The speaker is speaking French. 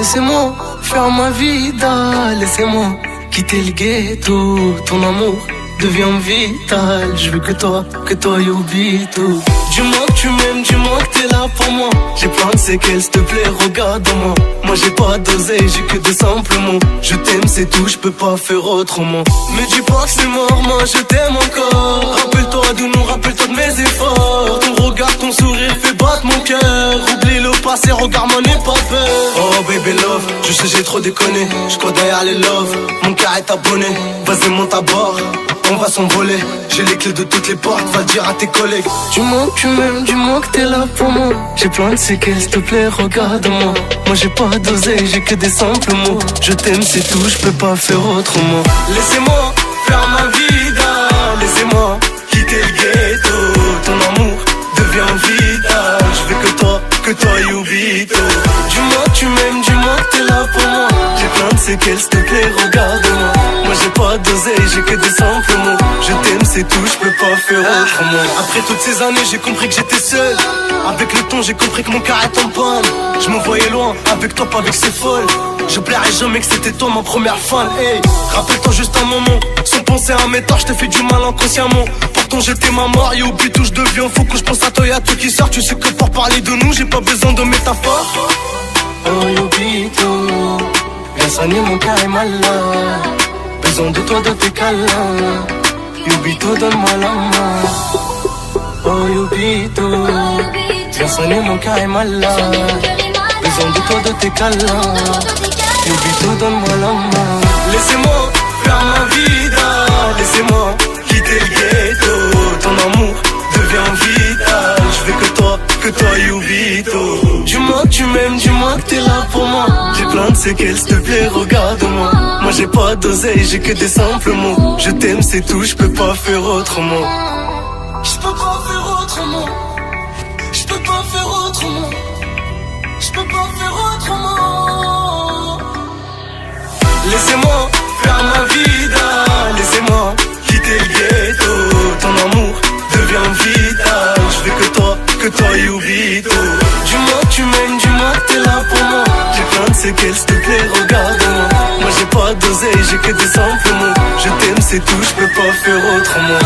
Laissez-moi faire ma vida, laissez-moi quitter le ghetto. Ton amour devient vital. Je veux que toi oublie tout. Dis-moi que tu m'aimes, dis-moi que t'es là pour moi. J'ai plein de séquelles, s'il te plaît, regarde-moi. Moi j'ai pas d'oseille, j'ai que des simples mots. Je t'aime, c'est tout, je peux pas faire autrement. Me dis pas que c'est mort, moi je t'aime encore. Rappelle-toi de nous, rappelle-toi de mes efforts. Ton regard, ton sourire fait battre mon cœur. Oublie le passé, regarde-moi, n'aie pas peur. Oh baby love, je sais j'ai trop déconné. Je crois derrière les love, mon cœur est abonné. Vas-y monte à bord, on va s'envoler. J'ai les clés de toutes les portes, va le dire à tes collègues. Dis-moi que tu m'aimes, dis-moi que t'es là pour moi. J'ai plein de séquelles, s'il te plaît, regarde-moi. Moi j'ai pas d'oseille, j'ai que des simples mots. Je t'aime, c'est tout, je peux pas faire autrement. Laissez-moi faire ma vida, laissez-moi quitter le ghetto. Ton amour devient vital. Je veux que toi y oublie tout. Dis-moi que tu m'aimes, dis-moi que t'es là pour moi. J'ai plein de séquelles, s'il te plaît, regarde-moi. Moi j'ai pas d'oseille, j'ai que des simples mots. Je t'aime, c'est tout, je peux pas faire autrement. Après toutes ces années, j'ai compris que j'étais seul. Avec le temps, j'ai compris que mon cœur est en panne. Je me voyais loin, avec toi, pas avec ces folles. Je plairais jamais que c'était toi ma première fan. Hey, rappelle-toi juste un moment. Sans penser à mes torts, je t'ai fait du mal inconsciemment. Pourtant j'étais ma mort, et oublie tout, je deviens fou. Quand je pense à toi et à tout qui sort, tu sais que pour parler de nous, j'ai pas besoin de métaphores. Oh Yubito, viens soigner mon cœur est malade. Besoin de toi, de tes câlins. Yubito, donne-moi la main. Oh Yubito, viens soigner mon cœur est malade. Besoin de toi, de tes câlins. Yubito, donne-moi la main. Laissez-moi faire ma vida, laissez-moi quitter le ghetto. Ton amour devient vital. Je veux que toi Yubito. Dis-moi que tu m'aimes, dis-moi que t'es là pour moi. J'ai plein de séquelles, s'il te plaît, regarde-moi. Moi j'ai pas d'oseille, j'ai que des simples mots. Je t'aime, c'est tout, je peux pas faire autrement. Je peux pas faire autrement. Je peux pas faire autrement. Je peux pas faire autrement. Laissez-moi faire ma vida, laissez-moi quitter le ghetto. Ton amour devient vital. Je veux que toi Yubito. Dis-moi que tu m'aimes, dis-moi que t'es là pour moi. J'ai plein de séquelles, s'il te plaît, regarde-moi. Moi j'ai pas d'oseille, j'ai que des simples mots. Je t'aime, c'est tout, je peux pas faire autrement.